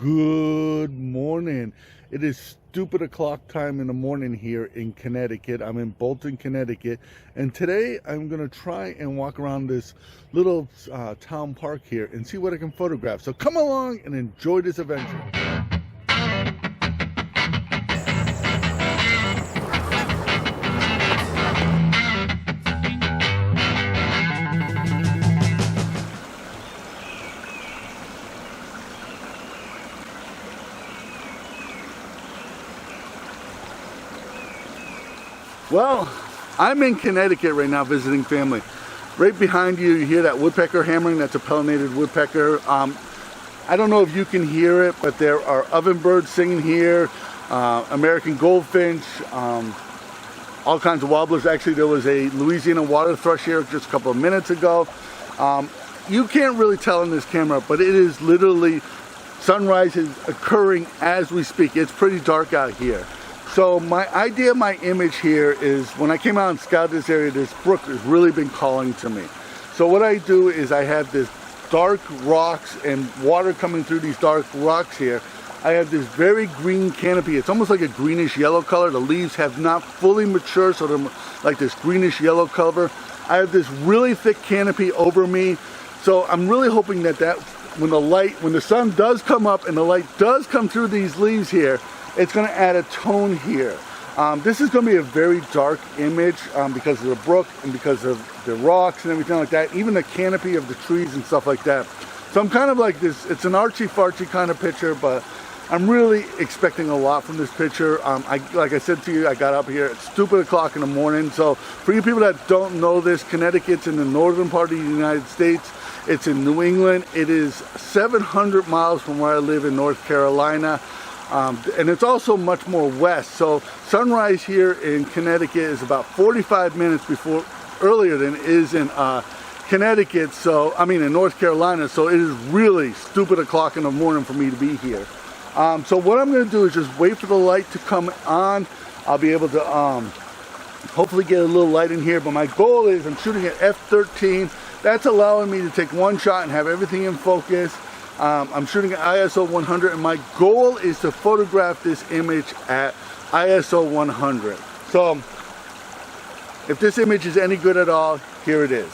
Good morning. It is stupid o'clock time in the morning here in Connecticut. I'm in Bolton, Connecticut, and today I'm going to try and walk around this little town park here and see what I can photograph. So come along and enjoy this adventure. Well, I'm in Connecticut right now visiting family. Right behind you, you hear that woodpecker hammering. That's a pollinated woodpecker. I don't know if you can hear it, but there are ovenbirds singing here, American goldfinch, all kinds of warblers. Actually, there was a Louisiana water thrush here just a couple of minutes ago. You can't really tell in this camera, but it is literally, sunrise is occurring as we speak. It's pretty dark out here. So my idea, my image here is when I came out and scouted this area, this brook has really been calling to me. So what I do is I have this dark rocks and water coming through these dark rocks here. I have this very green canopy. It's almost like a greenish yellow color. The leaves have not fully matured, so they're like this greenish yellow color. I have this really thick canopy over me. So I'm really hoping that when the sun does come up and the light does come through these leaves here, it's going to add a tone here. This is going to be a very dark image because of the brook and because of the rocks and everything like that, even the canopy of the trees and stuff like that. So I'm kind of like this, it's an artsy-fartsy kind of picture, but I'm really expecting a lot from this picture. Like I said to you, I got up here at stupid o'clock in the morning. So for you people that don't know this, Connecticut's in the northern part of the United States. It's in New England. It is 700 miles from where I live in North Carolina. And it's also much more west. So sunrise here in Connecticut is about 45 minutes earlier than it is in Connecticut. So, I mean in North Carolina. So it is really stupid o'clock in the morning for me to be here. So what I'm going to do is just wait for the light to come on. I'll be able to hopefully get a little light in here. But my goal is I'm shooting at f/13. That's allowing me to take one shot and have everything in focus. I'm shooting at ISO 100 and my goal is to photograph this image at ISO 100. So if this image is any good at all, here it is.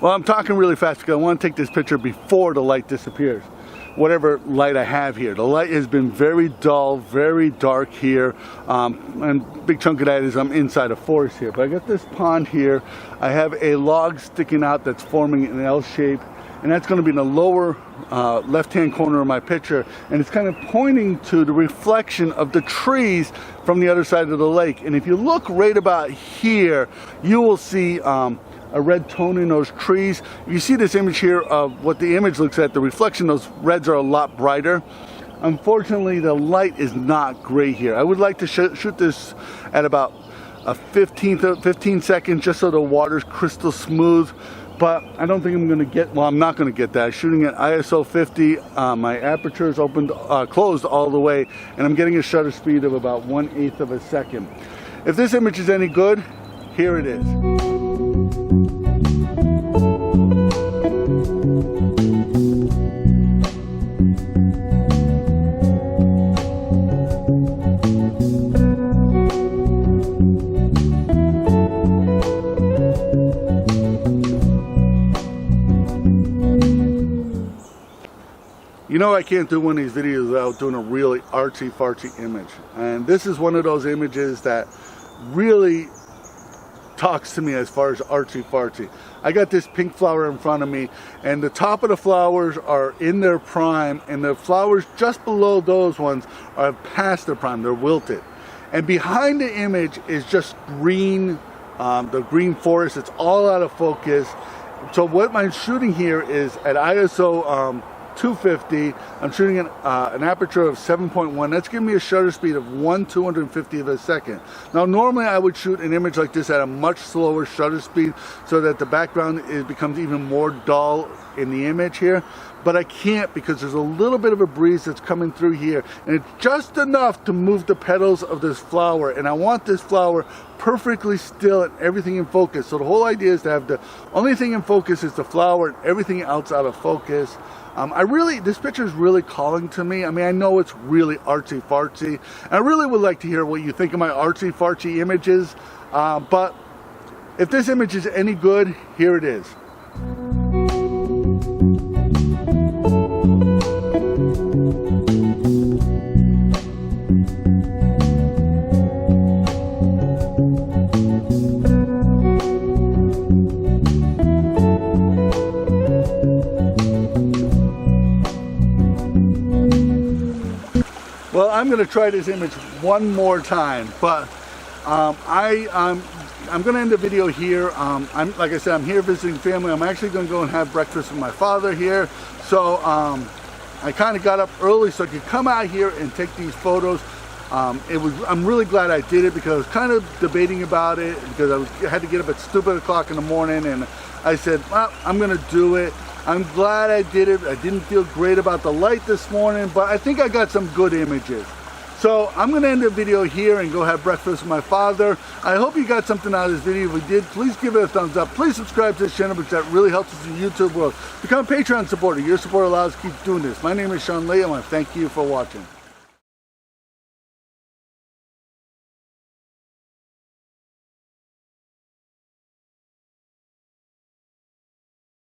Well, I'm talking really fast because I want to take this picture before the light disappears. Whatever light I have here. The light has been very dull, very dark here. And a big chunk of that is I'm inside a forest here. But I got this pond here. I have a log sticking out that's forming an L shape. And that's going to be in the lower left-hand corner of my picture. And it's kind of pointing to the reflection of the trees from the other side of the lake. And if you look right about here, you will see a red tone in those trees. You see this image here of what the image looks at. The reflection, those reds are a lot brighter. Unfortunately, the light is not great here. I would like to shoot this at about a 15 seconds just so the water's crystal smooth. But I don't think I'm going to get, well, I'm not going to get that. Shooting at ISO 50, my aperture is closed all the way, and I'm getting a shutter speed of about 1/8 of a second. If this image is any good, here it is. You know, I can't do one of these videos without doing a really artsy-fartsy image. And this is one of those images that really talks to me as far as artsy-fartsy. I got this pink flower in front of me, and the top of the flowers are in their prime, and the flowers just below those ones are past their prime, they're wilted. And behind the image is just green the green forest. It's all out of focus. So what I'm shooting here is at ISO 250. I'm shooting an aperture of 7.1. That's giving me a shutter speed of 1/250th of a second. Now normally I would shoot an image like this at a much slower shutter speed so that the background becomes even more dull in the image here, but I can't because there's a little bit of a breeze that's coming through here, and it's just enough to move the petals of this flower, and I want this flower perfectly still and everything in focus. So the whole idea is to have the only thing in focus is the flower and everything else out of focus. This picture is really calling to me. I mean, I know it's really artsy fartsy, and I really would like to hear what you think of my artsy fartsy images, but if this image is any good, here it is. Well, I'm going to try this image one more time, but I'm going to end the video here. Like I said, I'm here visiting family. I'm actually going to go and have breakfast with my father here. So I kind of got up early so I could come out here and take these photos. I'm really glad I did it because I was kind of debating about it because I had to get up at stupid o'clock in the morning, and I said, well, I'm going to do it. I'm glad I did it. I didn't feel great about the light this morning, but I think I got some good images. So I'm going to end the video here and go have breakfast with my father. I hope you got something out of this video. If you did, please give it a thumbs up. Please subscribe to this channel because that really helps us in the YouTube world. Become a Patreon supporter. Your support allows us to keep doing this. My name is Sean Lee. I want to thank you for watching.